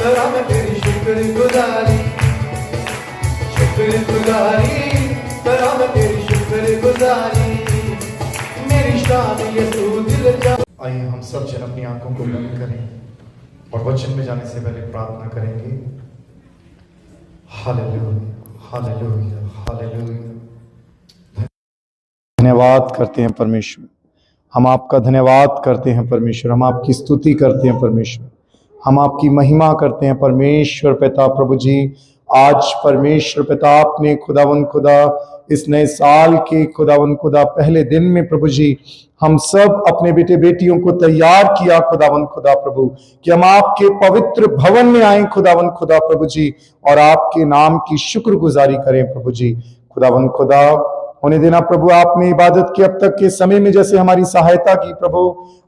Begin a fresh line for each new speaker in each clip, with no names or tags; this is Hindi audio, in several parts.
करा मैं तेरी शुक्रगुजारी, शुक्रगुजारी करा मैं तेरी शुक्रगुजारी, मेरी शान ये तू दिल जा। आइए हम सब जन अपनी आंखों को बंद करें और वचन में जाने से पहले प्रार्थना करेंगे। Hallelujah, hallelujah, hallelujah. धन्यवाद करते हैं परमेश्वर, हम आपका धन्यवाद करते हैं परमेश्वर, हम आपकी स्तुति करते हैं परमेश्वर, हम आपकी महिमा करते हैं परमेश्वर पिता। प्रभु जी, आज परमेश्वर पिता आपने खुदावन खुदा इस नए साल के खुदावन खुदा पहले दिन में प्रभु जी हम सब अपने बेटे बेटियों को तैयार किया खुदावन खुदा प्रभु, कि हम आपके पवित्र भवन में आए खुदावन खुदा प्रभु जी, और आपके नाम की शुक्रगुजारी करें प्रभु जी। खुदावन खुदा होने देना प्रभु, आपने इबादत के अब तक के समय में जैसे हमारी सहायता की प्रभु,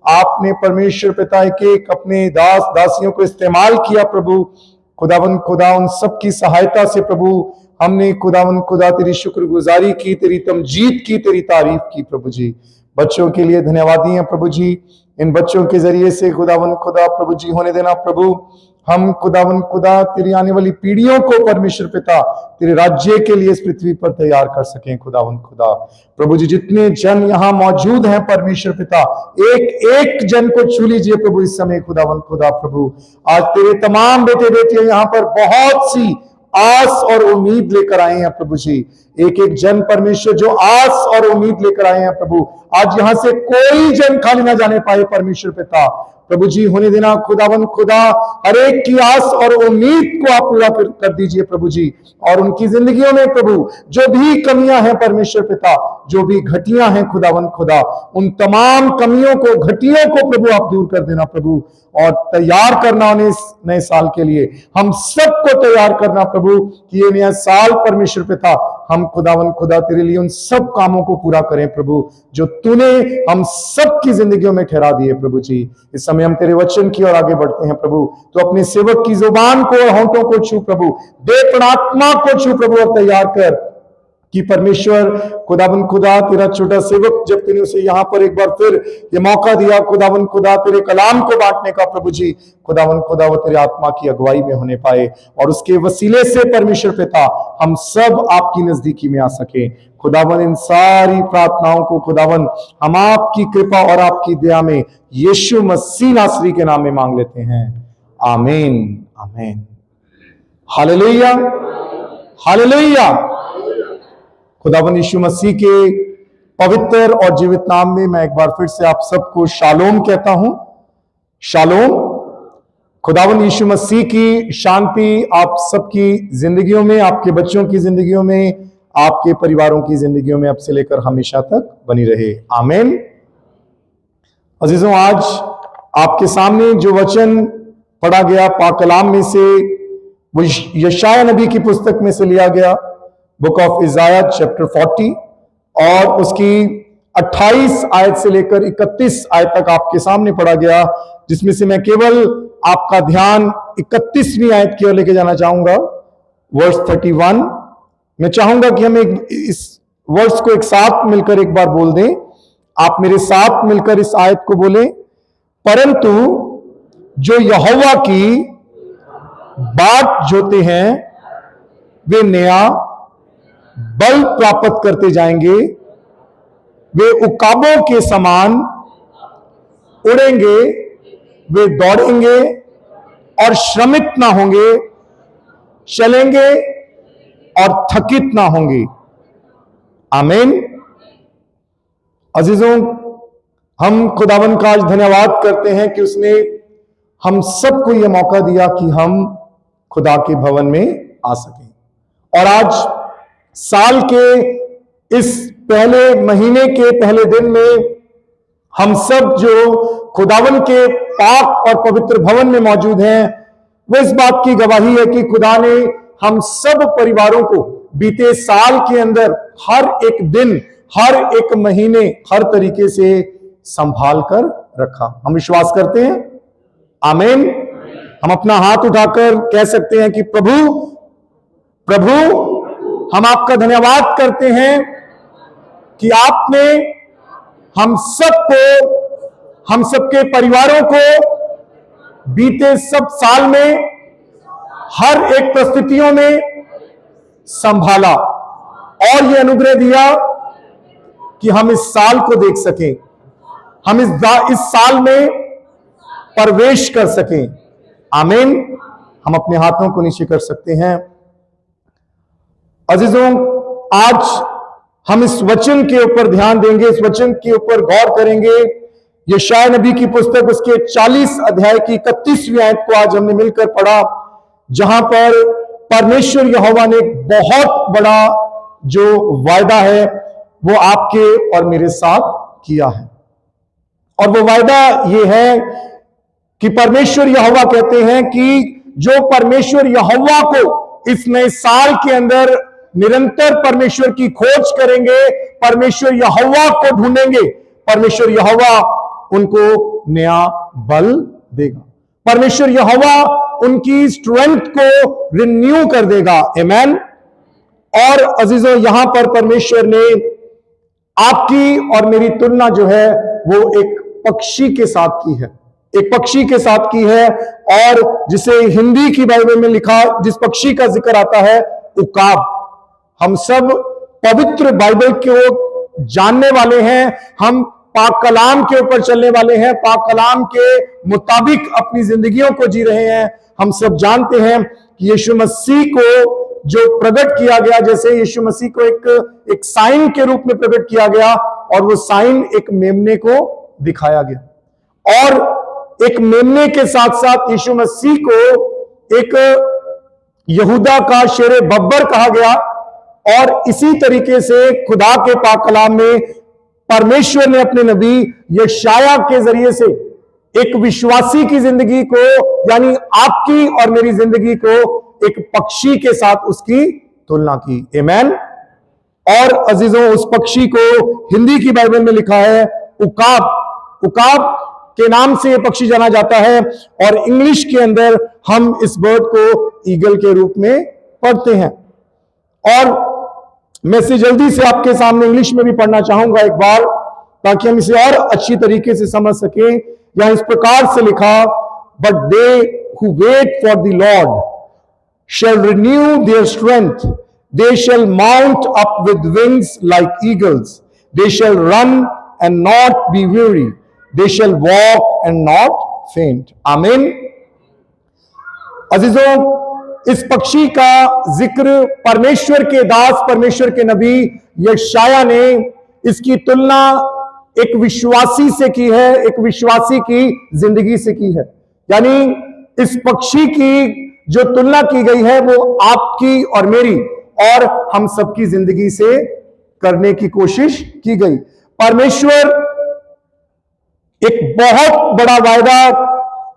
आपने परमेश्वर पिता एक एक अपने दास दासियों को इस्तेमाल किया प्रभु। खुदावन खुदा उन सब की सहायता से प्रभु हमने खुदावन खुदा तेरी शुक्रगुजारी की, तेरी तमजीद की, तेरी तारीफ की प्रभु जी। बच्चों के लिए धन्यवादी हैं प्रभु जी, इन बच्चों के जरिए से खुदावन खुदा प्रभु जी होने देना प्रभु, हम खुदावन खुदा तेरी आने वाली पीढ़ियों को परमेश्वर पिता तेरे राज्य के लिए इस पृथ्वी पर तैयार कर सकें खुदावन खुदा प्रभु जी। जितने जन यहाँ मौजूद हैं परमेश्वर पिता, एक एक जन को छू लीजिए प्रभु इस समय खुदावन खुदा प्रभु। आज तेरे तमाम बेटे बेटियां यहाँ पर बहुत सी आस और उम्मीद लेकर आए हैं प्रभु जी, एक एक जन परमेश्वर जो आस और उम्मीद लेकर आए हैं प्रभु, आज यहां से कोई जन खाली ना जाने पाए परमेश्वर पिता प्रभु जी। होने देना खुदावन खुदा हर एक की आस और उम्मीद को आप पूरा कर दीजिए प्रभु जी, और उनकी जिंदगियों में प्रभु जो भी कमियां हैं परमेश्वर पिता, जो भी घटियां हैं खुदावन खुदा, उन तमाम कमियों को घटियों को प्रभु आप दूर कर देना प्रभु, और तैयार करना उन्हें नए साल के लिए, हम सबको तैयार करना प्रभु कि ये नया साल परमेश्वर पिता हम खुदावन खुदा तेरे लिए उन सब कामों को पूरा करें प्रभु जो तूने हम सब की जिंदगियों में ठहरा दिए प्रभु जी। इस समय हम तेरे वचन की ओर आगे बढ़ते हैं प्रभु, तो अपने सेवक की जुबान को और होंठों को छू प्रभु, दे प्रार्थना को छू प्रभु और तैयार कर कि परमेश्वर खुदावन खुदा तेरा छोटा सेवक जब तूने उसे यहाँ पर एक बार फिर ये मौका दिया खुदावन खुदा तेरे कलाम को बांटने का प्रभु जी, खुदावन खुदा वो तेरे आत्मा की अगुवाई में होने पाए, और उसके वसीले से परमेश्वर पिता हम सब आपकी नजदीकी में आ सके खुदावन। इन सारी प्रार्थनाओं को खुदावन हम आपकी कृपा और आपकी दया में यीशु मसीह नासरी के नाम में मांग लेते हैं, आमीन, आमीन। Hallelujah, hallelujah. खुदावन यीशु मसीह के पवित्र और जीवित नाम में मैं एक बार फिर से आप सबको शालोम कहता हूं, शालोम। खुदावन यीशु मसीह की शांति आप सबकी जिंदगियों में, आपके बच्चों की जिंदगियों में, आपके परिवारों की जिंदगियों में अब से लेकर हमेशा तक बनी रहे, आमीन। अजीजों, आज आपके सामने जो वचन पढ़ा गया पाक कलाम में से, वो यशाया नबी की पुस्तक में से लिया गया, बुक ऑफ इज़ाया चैप्टर 40, और उसकी 28 आयत से लेकर 31 आयत तक आपके सामने पढ़ा गया, जिसमें से मैं केवल आपका ध्यान 31वीं आयत की ओर लेके जाना चाहूंगा, वर्स 31। मैं चाहूंगा कि हम इस वर्स को एक साथ मिलकर एक बार बोल दें। आप मेरे साथ मिलकर इस आयत को बोलें, परंतु जो यहोवा की बाट जोते हैं वे नया बल प्राप्त करते जाएंगे, वे उकाबों के समान उड़ेंगे, वे दौड़ेंगे और श्रमित ना होंगे, चलेंगे और थकित ना होंगे, आमीन। अजीजों, हम खुदावन का आज धन्यवाद करते हैं कि उसने हम सबको यह मौका दिया कि हम खुदा के भवन में आ सकें, और आज साल के इस पहले महीने के पहले दिन में हम सब जो खुदावन के पाक और पवित्र भवन में मौजूद हैं, वो इस बात की गवाही है कि खुदा ने हम सब परिवारों को बीते साल के अंदर हर एक दिन, हर एक महीने, हर तरीके से संभाल कर रखा। हम विश्वास करते हैं, आमीन। हम अपना हाथ उठाकर कह सकते हैं कि प्रभु, प्रभु, हम आपका धन्यवाद करते हैं कि आपने हम सबको, हम सबके परिवारों को बीते सब साल में हर एक परिस्थितियों में संभाला और ये अनुग्रह दिया कि हम इस साल को देख सकें, हम इस साल में प्रवेश कर सकें। आमीन। हम अपने हाथों को नीचे कर सकते हैं। अजीजों, आज हम इस वचन के ऊपर ध्यान देंगे, इस वचन के ऊपर गौर करेंगे। यशायाह नबी की पुस्तक उसके 40 अध्याय की 31वीं आयत को आज हमने मिलकर पढ़ा, जहां पर परमेश्वर यहोवा ने बहुत बड़ा जो वायदा है वो आपके और मेरे साथ किया है। और वो वायदा ये है कि परमेश्वर यहोवा कहते हैं कि जो परमेश्वर यहोवा को इस नए साल के अंदर निरंतर परमेश्वर की खोज करेंगे, परमेश्वर यहोवा को ढूंढेंगे, परमेश्वर यहोवा उनको नया बल देगा, परमेश्वर यहोवा उनकी स्ट्रेंथ को रिन्यू कर देगा। आमीन। और अजीजों, यहां पर परमेश्वर ने आपकी और मेरी तुलना जो है वो एक पक्षी के साथ की है, एक पक्षी के साथ की है, और जिसे हिंदी की बाइबल में लिखा, जिस पक्षी का जिक्र आता है, उकाब। हम सब पवित्र बाइबल को जानने वाले हैं, हम पाक कलाम के ऊपर चलने वाले हैं, पाक कलाम के मुताबिक अपनी जिंदगियों को जी रहे हैं। हम सब जानते हैं कि यीशु मसीह को जो प्रकट किया गया, जैसे यीशु मसीह को एक साइन के रूप में प्रकट किया गया, और वो साइन एक मेमने को दिखाया गया, और एक मेमने के साथ साथ यीशु मसीह को एक यहूदा का शेरे बब्बर कहा गया। और इसी तरीके से खुदा के पाक कलाम में परमेश्वर ने अपने नबी यशायाह के जरिए से एक विश्वासी की जिंदगी को, यानी आपकी और मेरी जिंदगी को, एक पक्षी के साथ उसकी तुलना की। आमीन। और अजीजों, उस पक्षी को हिंदी की बाइबल में लिखा है उकाब। उकाब के नाम से यह पक्षी जाना जाता है, और इंग्लिश के अंदर हम इस बर्ड को ईगल के रूप में पढ़ते हैं। और मैं इसे जल्दी से आपके सामने इंग्लिश में भी पढ़ना चाहूंगा एक बार, ताकि हम इसे और अच्छी तरीके से समझ सकें। यहां इस प्रकार से लिखा, but they who wait for the lord shall renew their strength. They shall mount up with wings like eagles. They shall run and not be weary. They shall walk and not faint. Amen. अजीजों, इस पक्षी का जिक्र परमेश्वर के दास, परमेश्वर के नबी यशायाह ने इसकी तुलना एक विश्वासी से की है, एक विश्वासी की जिंदगी से की है। यानी इस पक्षी की जो तुलना की गई है वो आपकी और मेरी और हम सबकी जिंदगी से करने की कोशिश की गई। परमेश्वर एक बहुत बड़ा वायदा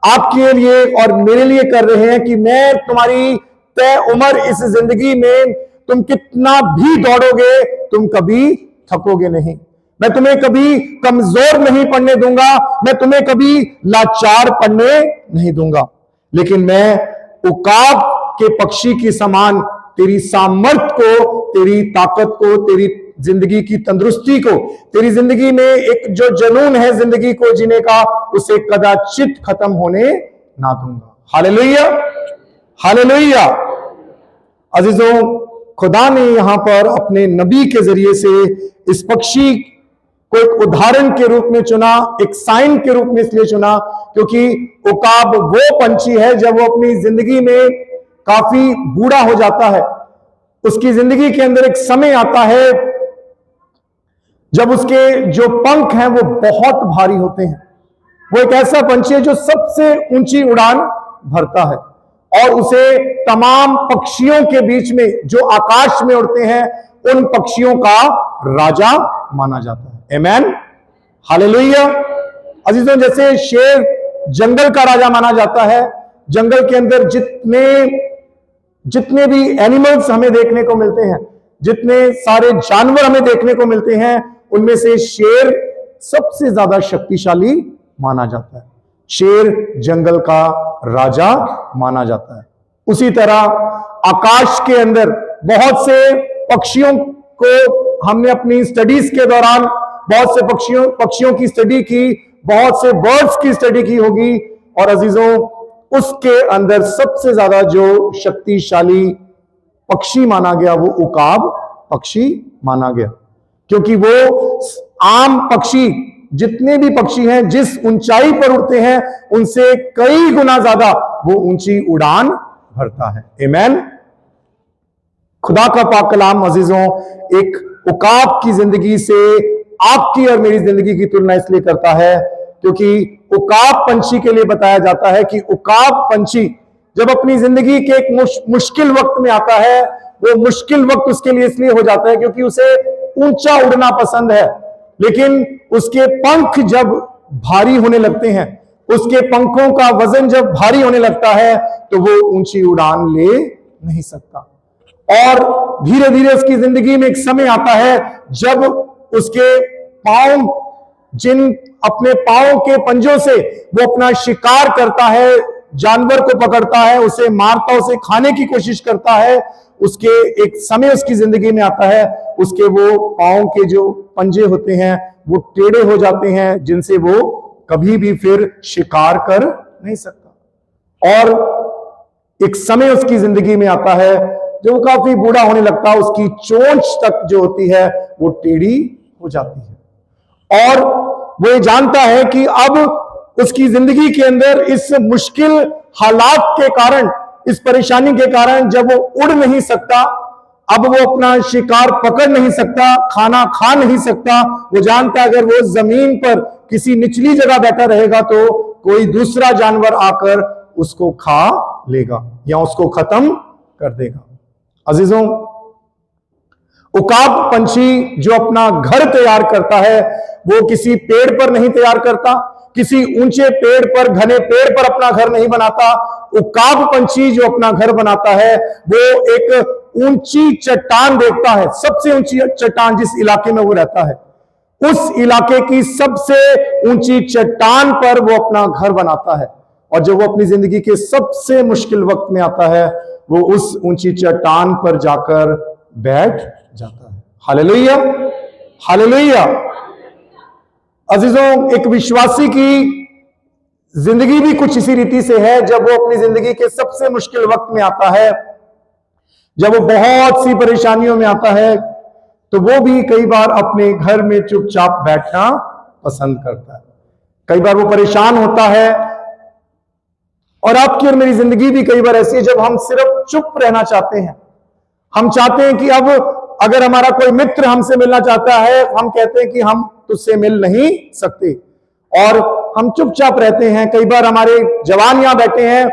आपके लिए और मेरे लिए कर रहे हैं कि मैं तुम्हारी तय उम्र इस जिंदगी में तुम कितना भी दौड़ोगे, तुम कभी थकोगे नहीं। मैं तुम्हें कभी कमजोर नहीं पड़ने दूंगा, मैं तुम्हें कभी लाचार पड़ने नहीं दूंगा, लेकिन मैं उकाब के पक्षी की समान तेरी सामर्थ को, तेरी ताकत को, तेरी जिंदगी की तंदुरुस्ती को, तेरी जिंदगी में एक जो जुनून है जिंदगी को जीने का, उसे कदाचित खत्म होने ना दूंगा। Hallelujah, hallelujah. अजीजों, खुदा ने यहां पर अपने नबी के जरिए से इस पक्षी को एक उदाहरण के रूप में चुना, एक साइन के रूप में इसलिए चुना क्योंकि उकाब वो पंछी है जब वो अपनी जिंदगी में काफी बूढ़ा हो जाता है, उसकी जिंदगी के अंदर एक समय आता है जब उसके जो पंख हैं वो बहुत भारी होते हैं। वो एक ऐसा पंछी है जो सबसे ऊंची उड़ान भरता है और उसे तमाम पक्षियों के बीच में जो आकाश में उड़ते हैं उन पक्षियों का राजा माना जाता है। आमेन, हालेलुया। अजीजों, जैसे शेर जंगल का राजा माना जाता है, जंगल के अंदर जितने भी एनिमल्स हमें देखने को मिलते हैं, जितने सारे जानवर हमें देखने को मिलते हैं, उनमें से शेर सबसे ज्यादा शक्तिशाली माना जाता है। शेर जंगल का राजा माना जाता है। उसी तरह आकाश के अंदर बहुत से पक्षियों को हमने अपनी स्टडीज के दौरान बहुत से पक्षियों की स्टडी की, बहुत से बर्ड्स की स्टडी की होगी। और अजीजों, उसके अंदर सबसे ज्यादा जो शक्तिशाली पक्षी माना गया वो उकाब पक्षी माना गया, क्योंकि वो आम पक्षी, जितने भी पक्षी हैं जिस ऊंचाई पर उड़ते हैं उनसे कई गुना ज्यादा वो ऊंची उड़ान भरता है। आमीन। खुदा का पाक कलाम अजीजों एक उकाब की जिंदगी से आपकी और मेरी जिंदगी की तुलना इसलिए करता है क्योंकि उकाब पंछी के लिए बताया जाता है कि उकाब पंछी जब अपनी जिंदगी के एक मुश्किल वक्त में आता है, वो मुश्किल वक्त उसके लिए इसलिए हो जाता है क्योंकि उसे ऊंचा उड़ना पसंद है, लेकिन उसके पंख जब भारी होने लगते हैं, उसके पंखों का वजन जब भारी होने लगता है तो वो ऊंची उड़ान ले नहीं सकता। और धीरे धीरे उसकी जिंदगी में एक समय आता है जब उसके पांव, जिन अपने पांव के पंजों से वो अपना शिकार करता है, जानवर को पकड़ता है, उसे मारता, उसे खाने की कोशिश करता है, उसके एक समय उसकी जिंदगी में आता है उसके वो पांव के जो पंजे होते हैं वो टेढ़े हो जाते हैं, जिनसे वो कभी भी फिर शिकार कर नहीं सकता। और एक समय उसकी जिंदगी में आता है जब वो काफी बूढ़ा होने लगता है, उसकी चोंच तक जो होती है वो टेढ़ी हो जाती है और वो ये जानता है कि अब उसकी जिंदगी के अंदर इस मुश्किल हालात के कारण, इस परेशानी के कारण जब वो उड़ नहीं सकता, अब वो अपना शिकार पकड़ नहीं सकता, खाना खा नहीं सकता, वो जानता है अगर वो जमीन पर किसी निचली जगह बैठा रहेगा तो कोई दूसरा जानवर आकर उसको खा लेगा या उसको खत्म कर देगा। अजीजों, उकाब पंछी जो अपना घर तैयार करता है वो किसी पेड़ पर नहीं तैयार करता, किसी ऊंचे पेड़ पर, घने पेड़ पर अपना घर नहीं बनाता। उकाब पंछी जो अपना घर बनाता है वो एक ऊंची चट्टान देखता है, सबसे ऊंची चट्टान जिस इलाके में वो रहता है, उस इलाके की सबसे ऊंची चट्टान पर वो अपना घर बनाता है। और जब वो अपनी जिंदगी के सबसे मुश्किल वक्त में आता है वो उस ऊंची चट्टान पर जाकर बैठ जाता है। Hallelujah, hallelujah. अजीजों, एक विश्वासी की जिंदगी भी कुछ इसी रीति से है। जब वो अपनी जिंदगी के सबसे मुश्किल वक्त में आता है, जब वो बहुत सी परेशानियों में आता है, तो वो भी कई बार अपने घर में चुपचाप बैठना पसंद करता है। कई बार वो परेशान होता है और आपकी और मेरी जिंदगी भी कई बार ऐसी है जब हम सिर्फ चुप रहना चाहते हैं। हम चाहते हैं कि अब अगर हमारा कोई मित्र हमसे मिलना चाहता है, हम कहते हैं कि हम तुझसे मिल नहीं सकते और हम चुपचाप रहते हैं। कई बार हमारे जवान यहां बैठे हैं,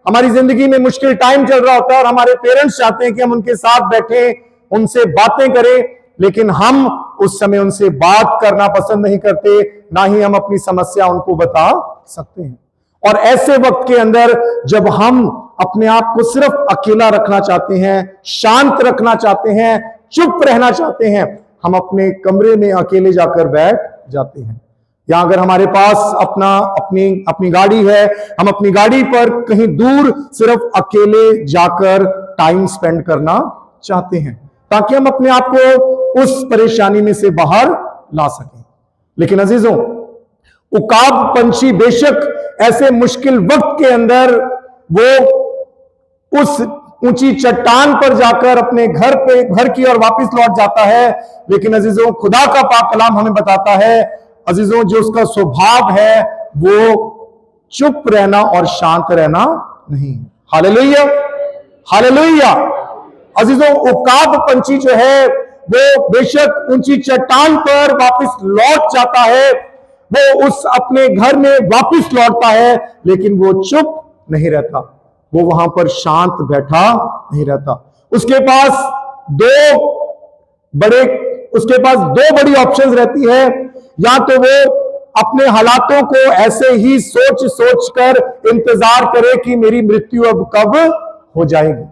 हमारी जिंदगी में मुश्किल टाइम चल रहा होता है और हमारे पेरेंट्स चाहते हैं कि हम उनके साथ बैठे, उनसे बातें करें, लेकिन हम उस समय उनसे बात करना पसंद नहीं करते, ना ही हम अपनी समस्या उनको बता सकते हैं। और ऐसे वक्त के अंदर जब हम अपने आप को सिर्फ अकेला रखना चाहते हैं, शांत रखना चाहते हैं, चुप रहना चाहते हैं, हम अपने कमरे में अकेले जाकर बैठ जाते हैं। या अगर हमारे पास अपनी गाड़ी है, हम अपनी गाड़ी पर कहीं दूर सिर्फ अकेले जाकर टाइम स्पेंड करना चाहते हैं ताकि हम अपने आप को उस परेशानी में से बाहर ला सकें। लेकिन अजीजों, उकाब पंछी बेशक ऐसे मुश्किल वक्त के अंदर वो उस ऊंची चट्टान पर जाकर अपने घर की ओर वापस लौट जाता है, लेकिन अजीजों, खुदा का पाक कलाम हमें बताता है अजीजों, जो उसका स्वभाव है वो चुप रहना और शांत रहना नहीं है। Hallelujah, hallelujah. अजीजों, उकाब पंछी जो है वो बेशक ऊंची चट्टान पर वापस लौट जाता है, वो उस अपने घर में वापस लौटता है, लेकिन वो चुप नहीं रहता, वो वहां पर शांत बैठा नहीं रहता। उसके पास दो बड़ी ऑप्शंस रहती है। या तो वो अपने हालातों को ऐसे ही सोच कर इंतजार करे कि मेरी मृत्यु अब कब हो जाएगी,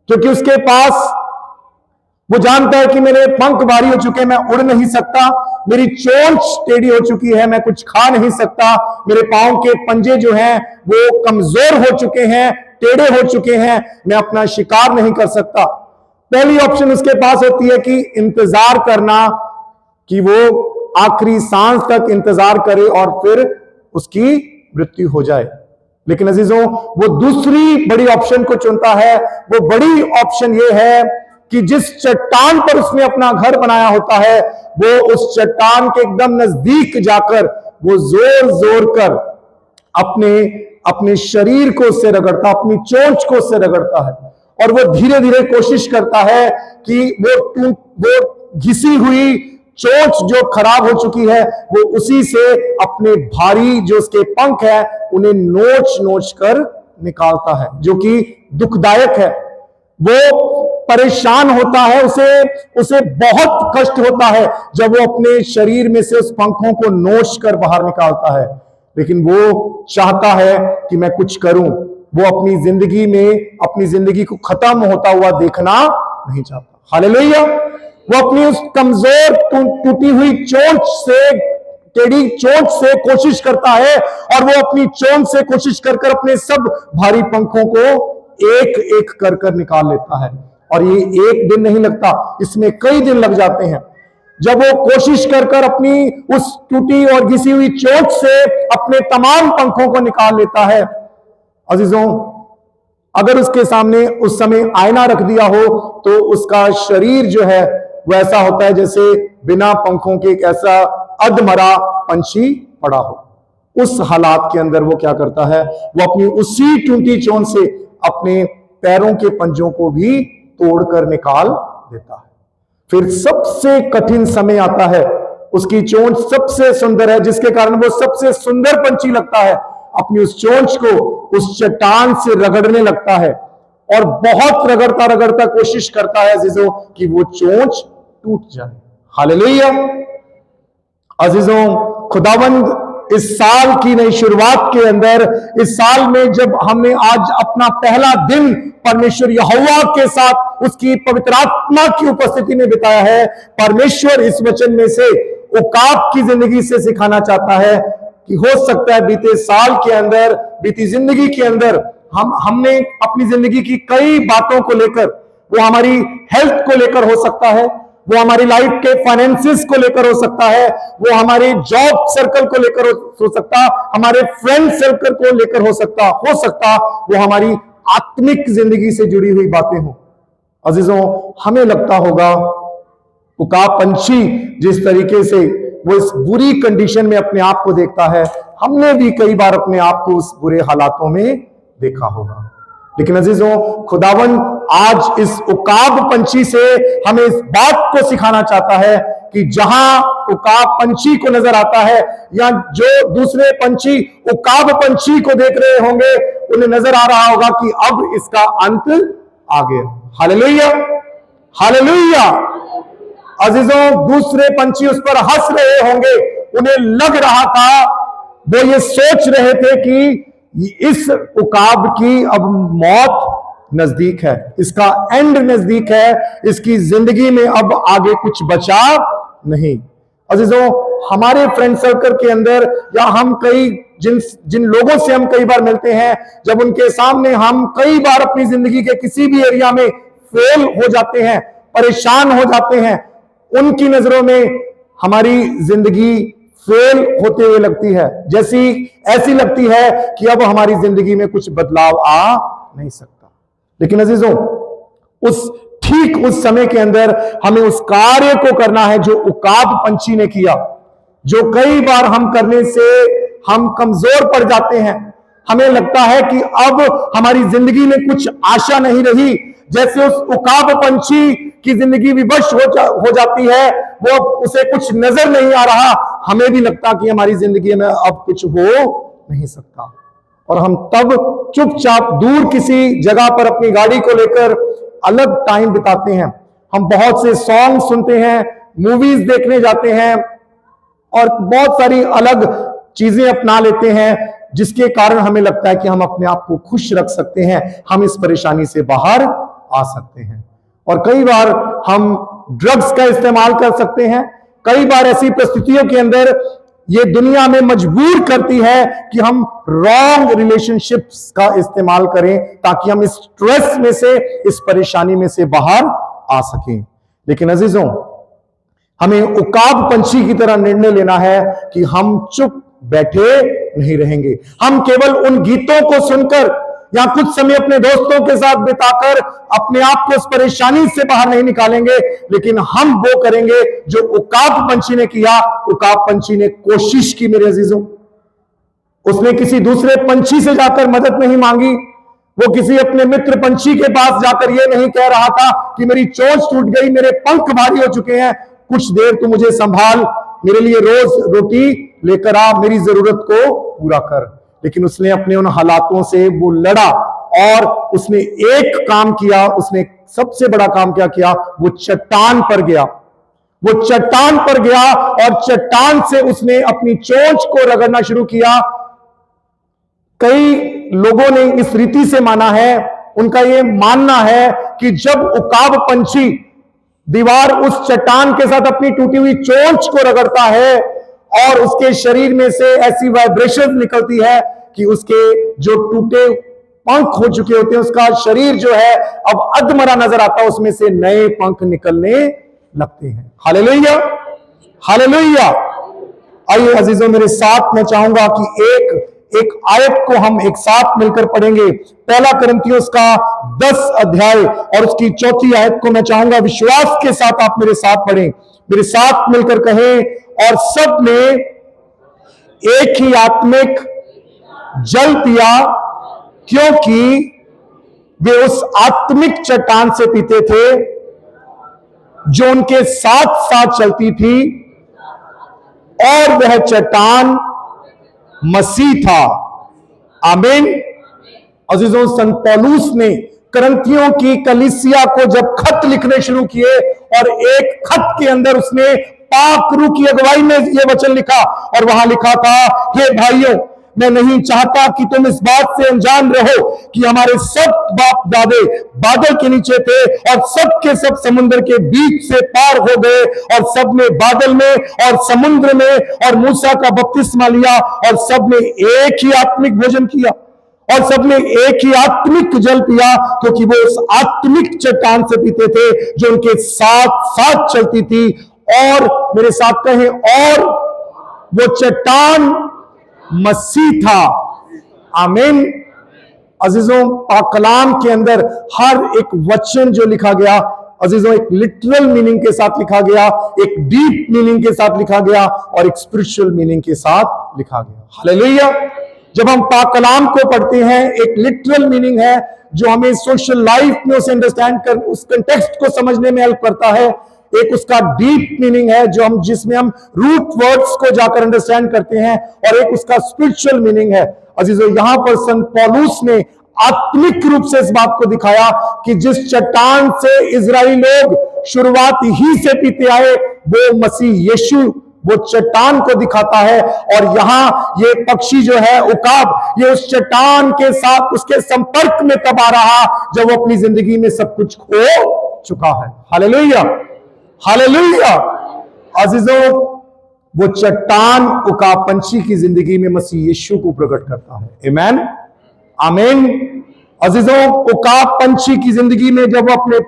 क्योंकि उसके पास वो जानता है कि मेरे पंख भारी हो चुके हैं, मैं उड़ नहीं सकता, मेरी चोंच टेढ़ी हो चुकी है, मैं कुछ खा नहीं सकता, मेरे पांव के पंजे जो हैं वो कमजोर हो चुके हैं, टेढ़े हो चुके हैं, मैं अपना शिकार नहीं कर सकता। पहली ऑप्शन उसके पास होती है कि इंतजार करना, कि वो आखिरी सांस तक इंतजार करे और फिर उसकी मृत्यु हो जाए। लेकिन अजीजों, वो दूसरी बड़ी ऑप्शन को चुनता है। वो बड़ी ऑप्शन ये है कि जिस चट्टान पर उसने अपना घर बनाया होता है, वो उस चट्टान के एकदम नजदीक जाकर वो जोर जोर कर अपने शरीर को उससे रगड़ता, अपनी चोंच को उससे रगड़ता है, और वो धीरे धीरे कोशिश करता है कि वो घिसी हुई चोंच जो खराब हो चुकी है, वो उसी से अपने भारी जो उसके पंख है उन्हें नोच नोच कर निकालता है, जो कि दुखदायक है। वो परेशान होता है, उसे बहुत कष्ट होता है जब वो अपने शरीर में से उस पंखों को नोच कर बाहर निकालता है, लेकिन वो चाहता है कि मैं कुछ करूं। वो अपनी जिंदगी को खत्म होता हुआ देखना नहीं चाहता। हालेलुया। वो अपनी उस कमजोर टूटी हुई टेढ़ी चोंच से कोशिश करता है, और वो अपनी चोंच से कोशिश कर अपने सब भारी पंखों को एक एक कर निकाल लेता है। और ये एक दिन नहीं लगता, इसमें कई दिन लग जाते हैं। जब वो कोशिश कर अपनी उस टूटी और घिसी हुई चोंच से अपने तमाम पंखों को निकाल लेता है, अजीजों, अगर उसके सामने उस समय आईना रख दिया हो तो उसका शरीर जो है वैसा होता है जैसे बिना पंखों के एक ऐसा अधमरा पंछी पड़ा हो। उस हालात के अंदर वो क्या करता है, वो अपनी उसी टूटी चोंच से अपने पैरों के पंजों को भी तोड़कर निकाल देता है। फिर सबसे कठिन समय आता है, उसकी चोंच सबसे सुंदर है, जिसके कारण वो सबसे सुंदर पंछी लगता है। अपनी उस चोंच को उस चट्टान से रगड़ने लगता है, और बहुत रगड़ता रगड़ता कोशिश करता है अजीजों कि वो चोंच टूट जाए। हालेलुया। अजीजों, खुदावंद इस साल की नई शुरुआत के अंदर, इस साल में जब हमने आज अपना पहला दिन परमेश्वर यहोवा के साथ उसकी पवित्र आत्मा की उपस्थिति में बिताया है, परमेश्वर इस वचन में से उकाब की जिंदगी से सिखाना चाहता है कि हो सकता है बीते साल के अंदर, बीती जिंदगी के अंदर हमने अपनी जिंदगी की कई बातों को लेकर, वो हमारी हेल्थ को लेकर हो सकता है, वो हमारी लाइफ के फाइनेंसिस को लेकर हो सकता है, वो हमारे जॉब सर्कल को लेकर हो सकता, हमारे फ्रेंड सर्कल को लेकर हो सकता वो हमारी आत्मिक जिंदगी से जुड़ी हुई बातें हो। अजीजों, हमें लगता होगा उकाब पंछी जिस तरीके से वो इस बुरी कंडीशन में अपने आप को देखता है, हमने भी कई बार अपने आप को उस बुरे हालातों में देखा होगा। लेकिन अजीजों, खुदावन आज इस उकाब पंछी से हमें इस बात को सिखाना चाहता है कि जहां उकाब पंछी को नजर आता है, या जो दूसरे पंछी उकाब पंछी को देख रहे होंगे, उन्हें नजर आ रहा होगा कि अब इसका अंत आ गया। Hallelujah, hallelujah. अजीजों, दूसरे पंछी उस पर हंस रहे होंगे, उन्हें लग रहा था, वो ये सोच रहे थे कि इस उकाब की अब मौत नजदीक है, इसका एंड नजदीक है, इसकी जिंदगी में अब आगे कुछ बचा नहीं। अजीजों, हमारे फ्रेंड सर्कल के अंदर, या हम जिन लोगों से हम कई बार मिलते हैं, जब उनके सामने हम कई बार अपनी जिंदगी के किसी भी एरिया में फेल हो जाते हैं, परेशान हो जाते हैं, उनकी नजरों में हमारी जिंदगी फेल होते हुए लगती है, ऐसी लगती है कि अब हमारी जिंदगी में कुछ बदलाव आ नहीं सकता। लेकिन अजीजों, ठीक उस समय के अंदर हमें उस कार्य को करना है जो उकाब पंछी ने किया, जो कई बार हम करने से हम कमजोर पड़ जाते हैं। हमें लगता है कि अब हमारी जिंदगी में कुछ आशा नहीं रही, जैसे उस उकाब पंछी की जिंदगी विवश हो जाती है, वो उसे कुछ नजर नहीं आ रहा, हमें भी लगता कि हमारी जिंदगी में अब कुछ हो नहीं सकता, और हम तब चुपचाप दूर किसी जगह पर अपनी गाड़ी को लेकर अलग टाइम बिताते हैं। हम बहुत से सॉन्ग सुनते हैं, मूवीज देखने जाते हैं, और बहुत सारी अलग चीजें अपना लेते हैं, जिसके कारण हमें लगता है कि हम अपने आप को खुश रख सकते हैं, हम इस परेशानी से बाहर आ सकते हैं। और कई बार हम ड्रग्स का इस्तेमाल कर सकते हैं। कई बार ऐसी परिस्थितियों के अंदर ये दुनिया में मजबूर करती है कि हम रॉन्ग रिलेशनशिप्स का इस्तेमाल करें, ताकि हम इस स्ट्रेस में से, इस परेशानी में से बाहर आ सकें। लेकिन अजीजों, हमें उकाब पंछी की तरह निर्णय लेना है कि हम चुप बैठे नहीं रहेंगे। हम केवल उन गीतों को सुनकर या कुछ समय अपने दोस्तों के साथ बिताकर अपने आप को उस परेशानी से बाहर नहीं निकालेंगे, लेकिन हम वो करेंगे जो उकाब पंछी ने किया। उकाब पंछी ने कोशिश की मेरे अजीजों, उसने किसी दूसरे पंछी से जाकर मदद नहीं मांगी। वो किसी अपने मित्र पंछी के पास जाकर ये नहीं कह रहा था कि मेरी चोंच टूट गई, मेरे पंख भारी हो चुके हैं, कुछ देर तू मुझे संभाल, मेरे लिए रोज रोटी लेकर आ, मेरी जरूरत को पूरा कर। लेकिन उसने अपने उन हालातों से वो लड़ा और उसने एक काम किया। उसने सबसे बड़ा काम क्या किया? वो चट्टान पर गया। वो चट्टान पर गया और चट्टान से उसने अपनी चोंच को रगड़ना शुरू किया। कई लोगों ने इस रीति से माना है, उनका यह मानना है कि जब उकाब पंछी दीवार उस चट्टान के साथ अपनी टूटी हुई चोंच को रगड़ता है और उसके शरीर में से ऐसी वाइब्रेशन निकलती है कि उसके जो टूटे पंख हो चुके होते हैं, उसका शरीर जो है अब अधमरा नजर आता है, उसमें से नए पंख निकलने लगते हैं। Hallelujah, hallelujah. आइए अजीजों, मेरे साथ मैं चाहूंगा कि एक आयत को हम एक साथ मिलकर पढ़ेंगे। पहला कुरिन्थियों का 10 अध्याय और उसकी 4थी आयत को मैं चाहूंगा विश्वास के साथ आप मेरे साथ पढ़ें, मेरे साथ मिलकर कहें, और सब ने एक ही आत्मिक जल पिया, क्योंकि वे उस आत्मिक चट्टान से पीते थे जो उनके साथ साथ चलती थी, और वह चट्टान मसीह था। आमीन। अजीजों, संत पौलुस ने कुरिन्थियों की कलीसिया को जब खत लिखने शुरू किए और एक खत के अंदर उसने पाक रूह की अगुवाई में यह वचन लिखा और वहां लिखा था, हे भाइयों, मैं नहीं चाहता कि तुम इस बात से अनजान रहो कि हमारे सब बाप दादे बादल के नीचे थे और सब के सब समुद्र के बीच से पार हो गए और सब ने बादल में और समुद्र में और मूसा का बपतिस्मा लिया और सब ने एक ही आत्मिक भोजन किया और सबने एक ही आत्मिक जल पिया, क्योंकि वो उस आत्मिक चट्टान से पीते थे जो उनके साथ साथ चलती थी। और मेरे साथ कहें, और वो चट्टान मसीह था। आमीन। अजीजों, पाक कलाम के अंदर हर एक वचन जो लिखा गया अजीजों, एक लिटरल मीनिंग के साथ लिखा गया, एक डीप मीनिंग के साथ लिखा गया और एक स्पिरिचुअल मीनिंग के साथ लिखा गया। हालेलुया। जब हम पाक कलाम को पढ़ते हैं, एक लिटरल मीनिंग है जो हमें सोशल लाइफ में उसे अंडरस्टैंड कर, उस कंटेक्स्ट को समझने में हेल्प करता है। एक उसका डीप मीनिंग है जो हम जिसमें हम रूट वर्ड्स को जाकर अंडरस्टैंड करते हैं, और एक उसका स्पिरिचुअल मीनिंग है। अजीजों, यहां पर संत पौलुस ने आत्मिक रूप से इस बात को दिखाया कि जिस चट्टान से इजराइली लोग शुरुआत ही से पीते आए, वो मसीह यीशु वो चट्टान को दिखाता है। और यहां ये पक्षी जो है उकाब, ये उस चट्टान के साथ उसके संपर्क में तब आ रहा जब वो अपनी जिंदगी में सब कुछ खो चुका है। Hallelujah, hallelujah. अजीजों, वो चट्टान उकाब पंछी की जिंदगी में मसीह यीशु को प्रकट करता है। आमीन, आमीन। अजीजों, उकाब पंछी की जिंदगी में जब वो अपने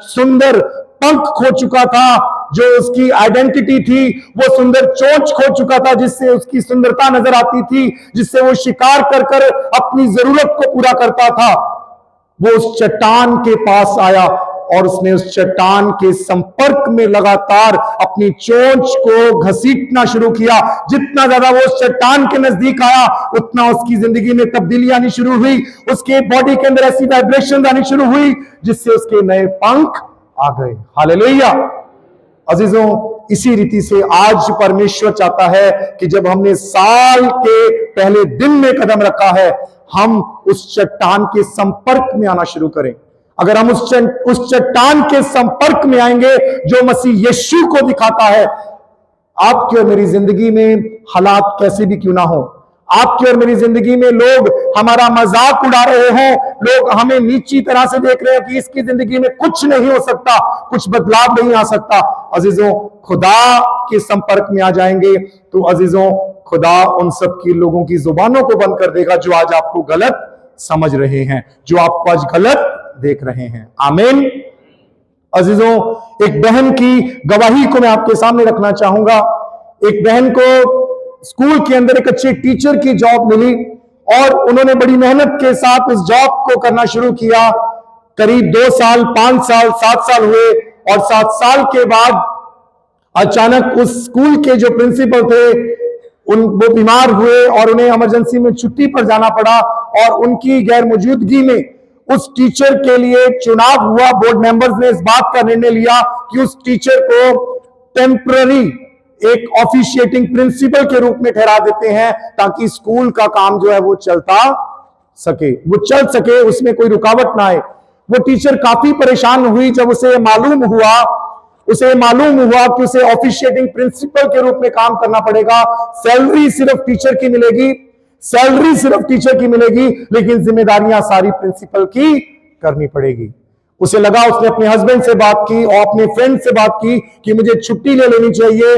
सुंदर पंख खो चुका था, जो उसकी आइडेंटिटी थी, वो सुंदर चोंच खो चुका था जिससे उसकी सुंदरता नजर आती थी, जिससे वो शिकार कर कर अपनी जरूरत को पूरा करता था, वो उस चट्टान के पास आया और उसने उस चट्टान के संपर्क में लगातार अपनी चोंच को घसीटना शुरू किया। जितना ज्यादा वो उस चट्टान के नजदीक आया, उतना उसकी जिंदगी में तब्दीली आनी शुरू हुई, उसके बॉडी के अंदर ऐसी वाइब्रेशन आनी शुरू हुई जिससे उसके नए पंख आ गए। हालेलुया। अजीजों, इसी रीति से आज परमेश्वर चाहता है कि जब हमने साल के पहले दिन में कदम रखा है, हम उस चट्टान के संपर्क में आना शुरू करें। अगर हम उस चट्टान के संपर्क में आएंगे जो मसीह यीशु को दिखाता है, आपकी और मेरी जिंदगी में हालात कैसे भी क्यों ना हो, आपकी और मेरी जिंदगी में लोग हमारा मजाक उड़ा रहे हों, लोग हमें नीची तरह से देख रहे हो कि इसकी जिंदगी में कुछ नहीं हो सकता, कुछ बदलाव नहीं आ सकता, अजीजों, खुदा के संपर्क में आ जाएंगे तो अजीजों, खुदा उन सब की लोगों की जुबानों को बंद कर देगा जो आज आपको गलत समझ रहे हैं, जो आपको आज गलत देख रहे हैं। आमीन। अजीजों, एक बहन की गवाही को मैं आपके सामने रखना चाहूंगा। एक बहन को स्कूल के अंदर एक अच्छे टीचर की जॉब मिली और उन्होंने बड़ी मेहनत के साथ उस जॉब को करना शुरू किया। करीब 2 साल, 5 साल, 7 साल हुए और 7 साल के बाद अचानक उस स्कूल के जो प्रिंसिपल थे वो बीमार हुए और उन्हें इमरजेंसी में छुट्टी पर जाना पड़ा और उनकी गैर मौजूदगी में उस टीचर के लिए चुनाव हुआ। बोर्ड मेंबर्स ने इस बात का निर्णय लिया कि उस टीचर को टेम्पररी एक ऑफिशिएटिंग प्रिंसिपल के रूप में ठहरा देते हैं ताकि स्कूल का काम जो है वो चलता सके, वो चल सके, उसमें कोई रुकावट ना आए। वो टीचर काफी परेशान हुई जब उसे मालूम हुआ कि उसे ऑफिशिएटिंग प्रिंसिपल के रूप में काम करना पड़ेगा। सैलरी सिर्फ टीचर की मिलेगी, लेकिन जिम्मेदारियां सारी प्रिंसिपल की करनी पड़ेगी। उसे लगा, उसने अपने हस्बैंड से बात की और अपने फ्रेंड से बात की कि मुझे छुट्टी ले लेनी चाहिए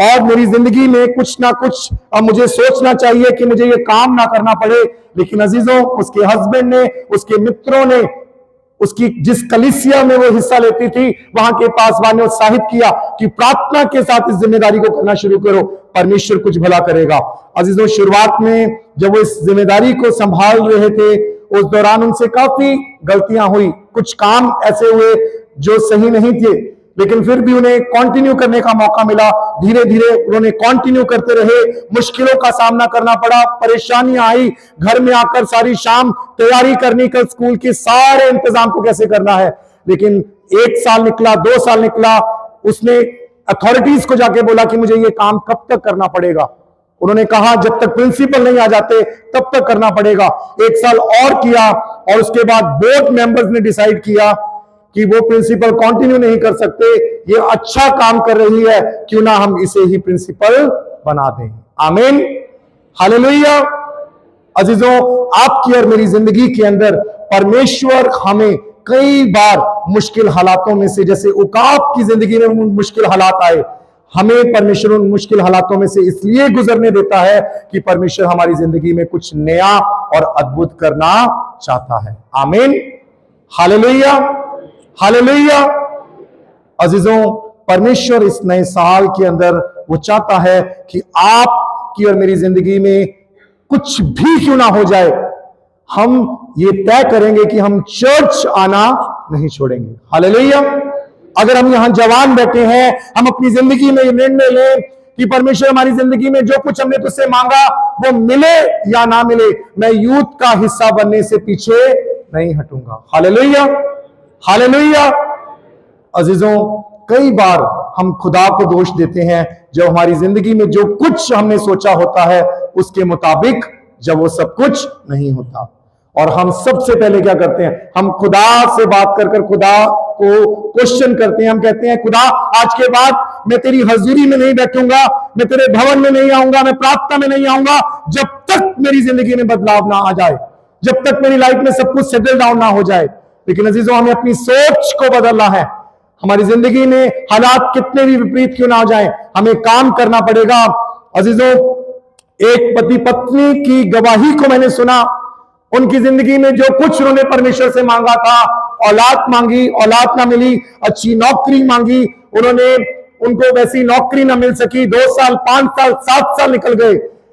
और मेरी जिंदगी में कुछ ना कुछ अब मुझे सोचना चाहिए कि मुझे ये काम ना करना पड़े। लेकिन अजीजों, उसके हस्बैंड ने, उसके मित्रों ने, उसकी जिस कलीसिया में वो हिस्सा लेती थी, वहां के पासवान ने उत्साहित किया कि प्रार्थना के साथ इस जिम्मेदारी को करना शुरू करो, परमेश्वर कुछ भला करेगा। अजीजों, शुरुआत में जब वो इस जिम्मेदारी को संभाल रहे थे, उस दौरान उनसे काफी गलतियां हुई, कुछ काम ऐसे हुए जो सही नहीं थे, लेकिन फिर भी उन्हें कंटिन्यू करने का मौका मिला। धीरे धीरे उन्होंने कंटिन्यू करते रहे। मुश्किलों का सामना करना पड़ा, परेशानियां आई, घर में आकर सारी शाम तैयारी करनी, कल स्कूल के सारे इंतजाम को कैसे करना है। लेकिन 1 साल निकला, 2 साल निकला, उसने अथॉरिटीज को जाके बोला कि मुझे ये काम कब तक करना पड़ेगा। उन्होंने कहा जब तक प्रिंसिपल नहीं आ जाते तब तक करना पड़ेगा। 1 साल और किया और उसके बाद बोर्ड मेंबर्स ने डिसाइड किया कि वो प्रिंसिपल कंटिन्यू नहीं कर सकते, ये अच्छा काम कर रही है, क्यों ना हम इसे ही प्रिंसिपल बना दें। आमीन, हालेलुया। अजीजों, आपकी और मेरी जिंदगी के अंदर परमेश्वर हमें कई बार मुश्किल हालातों में से, जैसे उकाब की जिंदगी में मुश्किल हालात आए, हमें परमेश्वर उन मुश्किल हालातों में से इसलिए गुजरने देता है कि परमेश्वर हमारी जिंदगी में कुछ नया और अद्भुत करना चाहता है। आमीन, हालेलुया, हालेलुया। अजीजों, परमेश्वर इस नए साल के अंदर वो चाहता है कि आपकी और मेरी जिंदगी में कुछ भी क्यों ना हो जाए, हम ये तय करेंगे कि हम चर्च आना नहीं छोड़ेंगे। हालेलुया। अगर हम यहां जवान बैठे हैं, हम अपनी जिंदगी में ये निर्णय लें कि परमेश्वर हमारी जिंदगी में जो कुछ हमने तुझसे मांगा वो मिले या ना मिले, मैं यूथ का हिस्सा बनने से पीछे नहीं हटूंगा। Hallelujah, hallelujah. अजीजों, कई बार हम खुदा को दोष देते हैं जब हमारी जिंदगी में जो कुछ हमने सोचा होता है उसके मुताबिक जब वो सब कुछ नहीं होता। और हम सबसे पहले क्या करते हैं, हम खुदा से बात कर खुदा को क्वेश्चन करते हैं। हम कहते हैं, खुदा आज के बाद मैं तेरी हजूरी में नहीं बैठूंगा, मैं तेरे भवन में नहीं आऊंगा, मैं प्रार्थना में नहीं आऊंगा जब तक मेरी जिंदगी में बदलाव ना आ जाए, जब तक मेरी लाइफ में सब कुछ सेटल डाउन ना हो जाए। लेकिन अजीजों, हमें अपनी सोच को बदलना है। हमारी जिंदगी में हालात कितने भी विपरीत क्यों ना हो जाए, हमें काम करना पड़ेगा। अजीजों, एक पति पत्नी की गवाही को मैंने सुना। उनकी जिंदगी में जो कुछ उन्होंने परमेश्वर से मांगा था, औलाद मांगी, औलाद ना मिली, अच्छी नौकरी मांगी, उनको वैसी नौकरी ना मिल सकी। 2 साल, 5 साल, 7 साल निकल गए।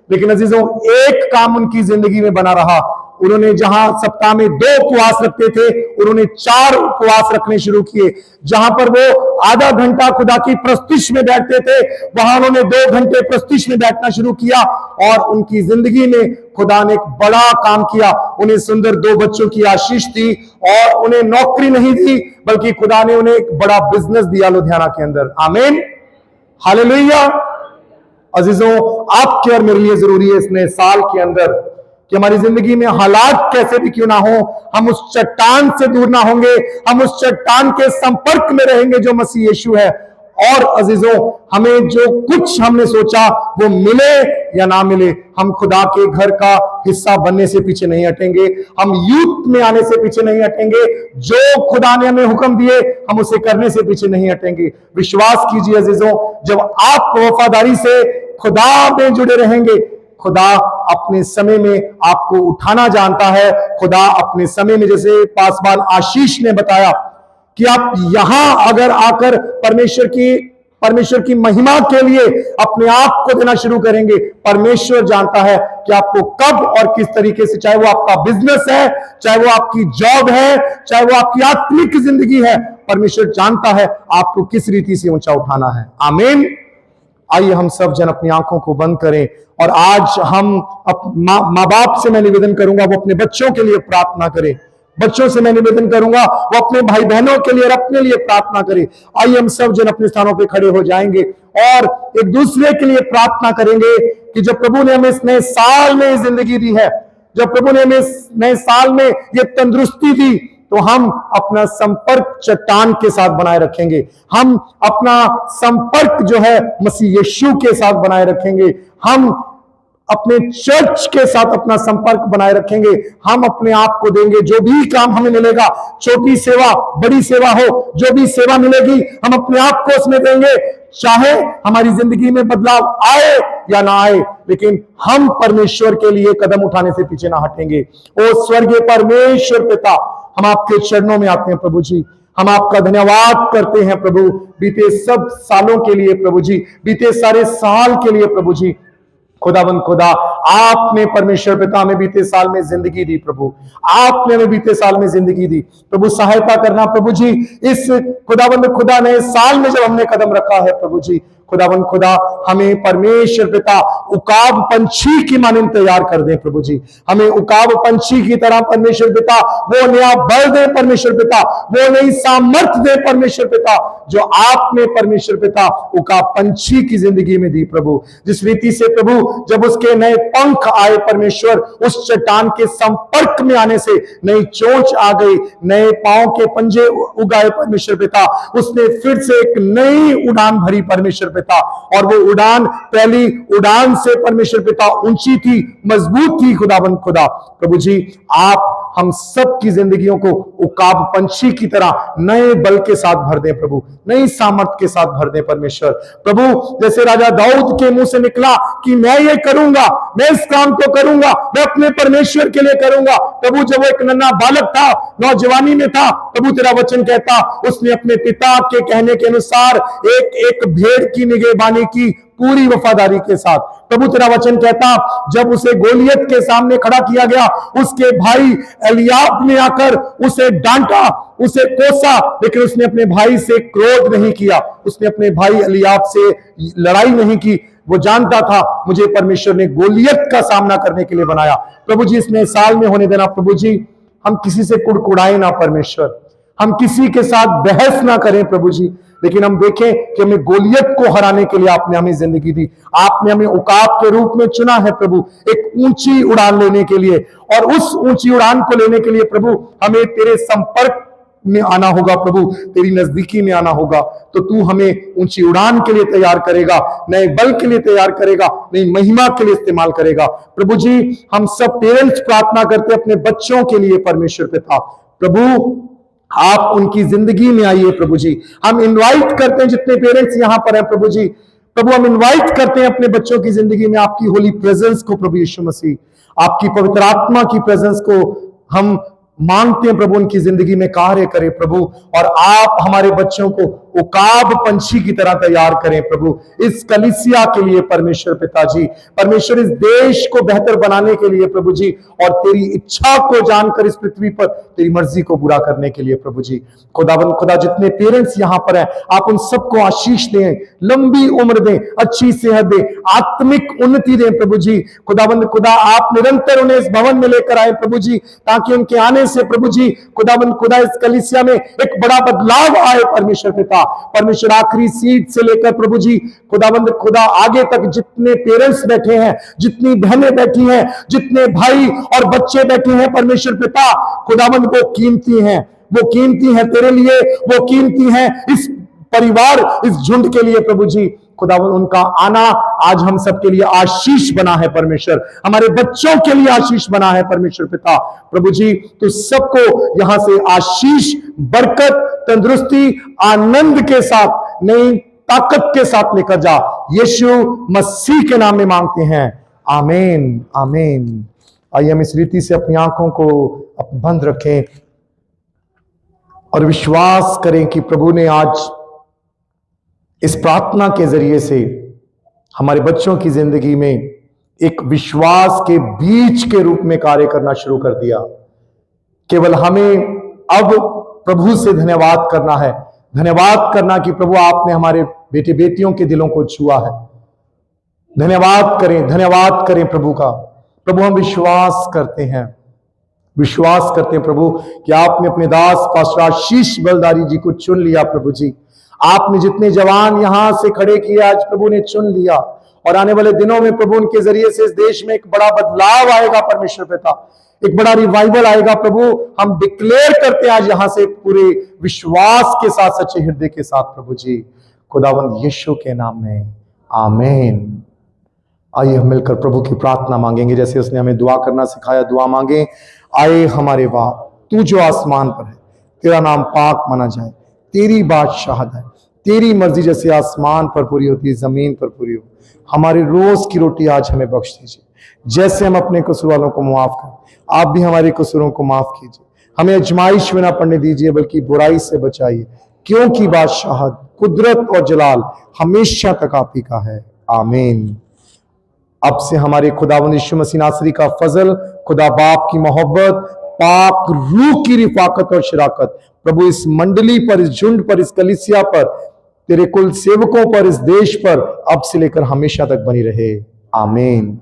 लेकिन अजीजों, एक काम उनकी जिंदगी में बना रहा। उन्होंने जहां सप्ताह में 2 उपवास रखते थे, उन्होंने 4 उपवास रखने शुरू किए। जहां पर वो आधा घंटा खुदा की प्रस्तुति में बैठते थे, वहां उन्होंने 2 घंटे प्रस्तुति में बैठना शुरू किया और उनकी जिंदगी में खुदा ने एक बड़ा काम किया। उन्हें सुंदर 2 बच्चों की आशीष दी और उन्हें नौकरी नहीं दी, बल्कि खुदा ने उन्हें एक बड़ा बिजनेस दिया लुधियाना के अंदर। आमीन, हालेलुया। अजीजों, आपके और मेरे लिए जरूरी है इस नए साल के अंदर कि हमारी जिंदगी में हालात कैसे भी क्यों ना हो, हम उस चट्टान से दूर ना होंगे, हम उस चट्टान के संपर्क में रहेंगे जो मसीह यीशु है। और अजीजों, हमें जो कुछ हमने सोचा वो मिले या ना मिले, हम खुदा के घर का हिस्सा बनने से पीछे नहीं हटेंगे, हम यूथ में आने से पीछे नहीं हटेंगे। जो खुदा ने हमें हुक्म दिए हम उसे करने से पीछे नहीं हटेंगे। विश्वास कीजिए अजीजों, जब आप वफादारी से खुदा में जुड़े रहेंगे, खुदा अपने समय में आपको उठाना जानता है। खुदा अपने समय में, जैसे पासवान आशीष ने बताया कि आप यहां अगर आकर परमेश्वर की परमेश्वर की महिमा के लिए अपने आप को देना शुरू करेंगे, परमेश्वर जानता है कि आपको कब और किस तरीके से, चाहे वो आपका बिजनेस है, चाहे वो आपकी जॉब है, चाहे वो आपकी आत्मिक जिंदगी है, परमेश्वर जानता है आपको किस रीति से ऊंचा उठाना है। आमीन। आइए हम सब जन अपनी आंखों को बंद करें और आज हम माँ बाप से मैं निवेदन करूंगा वो अपने बच्चों के लिए प्रार्थना करें। बच्चों से मैं निवेदन करूंगा वो अपने भाई बहनों के लिए और अपने लिए प्रार्थना करें। आइए हम सब जन अपने स्थानों पे खड़े हो जाएंगे और एक दूसरे के लिए प्रार्थना करेंगे कि जब प्रभु ने हमें इस नए साल में जिंदगी दी है, जब प्रभु ने हमें इस नए साल में ये तंदुरुस्ती दी, तो हम अपना संपर्क चट्टान के साथ बनाए रखेंगे। हम अपना संपर्क जो है मसीह यीशु के साथ बनाए रखेंगे। हम अपने चर्च के साथ अपना संपर्क बनाए रखेंगे। हम अपने आप को देंगे, जो भी काम हमें मिलेगा, छोटी सेवा बड़ी सेवा हो, जो भी सेवा मिलेगी हम अपने आप को उसमें देंगे। चाहे हमारी जिंदगी में बदलाव आए या ना आए, लेकिन हम परमेश्वर के लिए कदम उठाने से पीछे ना हटेंगे। ओ स्वर्गीय परमेश्वर पिता, हम आपके चरणों में आते हैं प्रभु जी। हम आपका धन्यवाद करते हैं प्रभु, बीते सब सालों के लिए प्रभु जी, बीते सारे साल के लिए प्रभु जी। खुदावंद खुदा, आपने परमेश्वर पिता हमें बीते साल में जिंदगी दी प्रभु, आपने हमें बीते साल में जिंदगी दी प्रभु। सहायता करना प्रभु जी, इस खुदावंद खुदा नए साल में जब हमने कदम रखा है प्रभु जी, खुदावंद खुदा हमें परमेश्वर पिता उकाब पंछी की मानिंद तैयार कर दे प्रभु जी। हमें उकाब पंछी की तरह परमेश्वर पिता वो नया बल दे परमेश्वर पिता, वो नई सामर्थ दे परमेश्वर पिता, जो आपने परमेश्वर पिता उकाब पंछी की जिंदगी में दी प्रभु। जिस रीति से प्रभु जब उसके नए पंख आए परमेश्वर, उस चट्टान के संपर्क में आने से नई चोंच आ गई, नए पांव के पंजे उगाए परमेश्वर पिता, उसने फिर से एक नई उड़ान भरी परमेश्वर पिता। और वो उड़ान पहली उड़ान से परमेश्वर पिता ऊंची थी, मजबूत थी। खुदाबंद खुदा प्रभु जी, आप हम सब की जिंदगियों को उकाब पंछी की तरह नए बल के साथ भर दें प्रभु, नई सामर्थ के साथ भर दें परमेश्वर प्रभु। जैसे राजा दाऊद के मुंह से निकला कि मैं ये करूंगा, मैं इस काम को करूंगा, मैं अपने परमेश्वर के लिए करूंगा प्रभु। जब वो एक नन्हा बालक था, नौजवानी में था प्रभु, तेरा वचन कहता उसने अपने पिता के कहने के अनुसार एक एक भेड़ की निगहबानी की पूरी वफादारी के साथ प्रभु। तेरा वचन कहता जब उसे गोलियत के सामने खड़ा किया गया, उसके भाई एलियाब ने आकर उसे डांटा, उसे कोसा, लेकिन उसने अपने भाई से क्रोध नहीं किया, उसने अपने भाई एलियाब से लड़ाई नहीं की। वो जानता था मुझे परमेश्वर ने गोलियत का सामना करने के लिए बनाया प्रभु जी। इसमें साल में होने देना प्रभु जी, हम किसी से कुड़कुड़ाए ना परमेश्वर, हम किसी के साथ बहस ना करें प्रभु जी, लेकिन हम देखें कि हमें गोलियत को हराने के लिए आपने हमें जिंदगी दी, आपने हमें उकाब के रूप में चुना है प्रभु, एक ऊंची उड़ान लेने के लिए। और उस ऊंची उड़ान को लेने के लिए प्रभु हमें तेरे संपर्क में आना होगा प्रभु, तेरी नजदीकी में आना होगा, तो तू हमें ऊंची उड़ान के लिए तैयार करेगा, नए बल के लिए तैयार करेगा, नई महिमा के लिए इस्तेमाल करेगा प्रभु जी। हम सब पेरेंट्स प्रार्थना करते अपने बच्चों के लिए परमेश्वर पिता प्रभु, आप उनकी जिंदगी में आइए प्रभु जी। हम इनवाइट करते हैं जितने पेरेंट्स यहां पर हैं प्रभु जी, प्रभु हम इनवाइट करते हैं अपने बच्चों की जिंदगी में आपकी होली प्रेजेंस को प्रभु यीशु मसीह, आपकी पवित्र आत्मा की प्रेजेंस को हम मांगते हैं प्रभु, उनकी जिंदगी में कार्य करें प्रभु। और आप हमारे बच्चों को उकाब पंछी की तरह तैयार करें प्रभु, इस कलीसिया के लिए परमेश्वर पिताजी, परमेश्वर इस देश को बेहतर बनाने के लिए प्रभु जी, और तेरी इच्छा को जानकर इस पृथ्वी पर तेरी मर्जी को पूरा करने के लिए प्रभु जी। खुदाबंद खुदा, जितने पेरेंट्स यहां पर हैं आप उन सबको आशीष दें, लंबी उम्र दें, अच्छी सेहत दें, आत्मिक उन्नति दें प्रभु जी। खुदाबंद खुदा, आप निरंतर उन्हें इस भवन में लेकर आए प्रभु जी, ताकि उनके आने से प्रभु जी खुदाबंद खुदा इस कलीसिया में एक बड़ा बदलाव आए परमेश्वर पिता। परमेश्वर आखिरी सीट से लेकर प्रभु जी खुदाबंद खुदा आगे तक जितने पेरेंट्स बैठे हैं, जितनी बहनें बैठी हैं, जितने भाई और बच्चे बैठे हैं परमेश्वर पिता खुदाबंद, वो कीमती हैं, वो कीमती हैं तेरे लिए, वो कीमती हैं इस परिवार, इस झुंड के लिए प्रभु जी। खुदावंद उनका आना आज हम सबके लिए आशीष बना है परमेश्वर, हमारे बच्चों के लिए आशीष बना है परमेश्वर पिता प्रभु जी। तो सबको यहां से आशीष, बरकत, तंदुरुस्ती, आनंद के साथ, नई ताकत के साथ लेकर जा, यीशु मसीह के नाम में मांगते हैं, आमीन आमीन। आइए हम इस रीति से अपनी आंखों को बंद रखें और विश्वास करें कि प्रभु ने आज इस प्रार्थना के जरिए से हमारे बच्चों की जिंदगी में एक विश्वास के बीज के रूप में कार्य करना शुरू कर दिया। केवल हमें अब प्रभु से धन्यवाद करना है, धन्यवाद करना कि प्रभु आपने हमारे बेटे बेटियों के दिलों को छुआ है। धन्यवाद करें प्रभु का। प्रभु हम विश्वास करते हैं प्रभु कि आपने अपने दास पास्टर आशीष बलदारी जी को चुन लिया। प्रभु जी, आपने जितने जवान यहां से खड़े किए आज प्रभु ने चुन लिया, और आने वाले दिनों में प्रभु उनके जरिए से इस देश में एक बड़ा बदलाव आएगा। परमेश्वर पिता, एक बड़ा रिवाइवल आएगा। प्रभु हम डिक्लेयर करते हैं आज यहां से पूरे विश्वास के साथ, सच्चे हृदय के साथ प्रभु जी, खुदावंद यीशु के नाम में, आमीन। आइए हम मिलकर प्रभु की प्रार्थना मांगेंगे जैसे उसने हमें दुआ करना सिखाया। दुआ मांगे। आए हमारे बाप, तू जो आसमान पर है, तेरा नाम पाक माना जाए, तेरी बादशाहत है, तेरी मर्जी जैसे आसमान पर पूरी होती है जमीन पर पूरी हो। हमारे रोज की रोटी आज हमें बख्श दीजिए, जैसे हम अपने कसूर वालों को माफ करें, आप भी हमारे कसूरों को माफ कीजिए। हमें अजमाइश में ना पड़ने दीजिए, बल्कि बुराई से बचाइए, क्योंकि बादशाहत, कुदरत और जलाल हमेशा तक आप ही का है, आमीन। अब से हमारे खुदावंद यीशु मसीह नासरी का फजल, खुदा बाप की मोहब्बत, पाक रूह की रिफाकत और शराकत प्रभु इस मंडली पर, इस झुंड पर, इस कलीसिया पर, तेरे कुल सेवकों पर, इस देश पर अब से लेकर हमेशा तक बनी रहे, आमीन।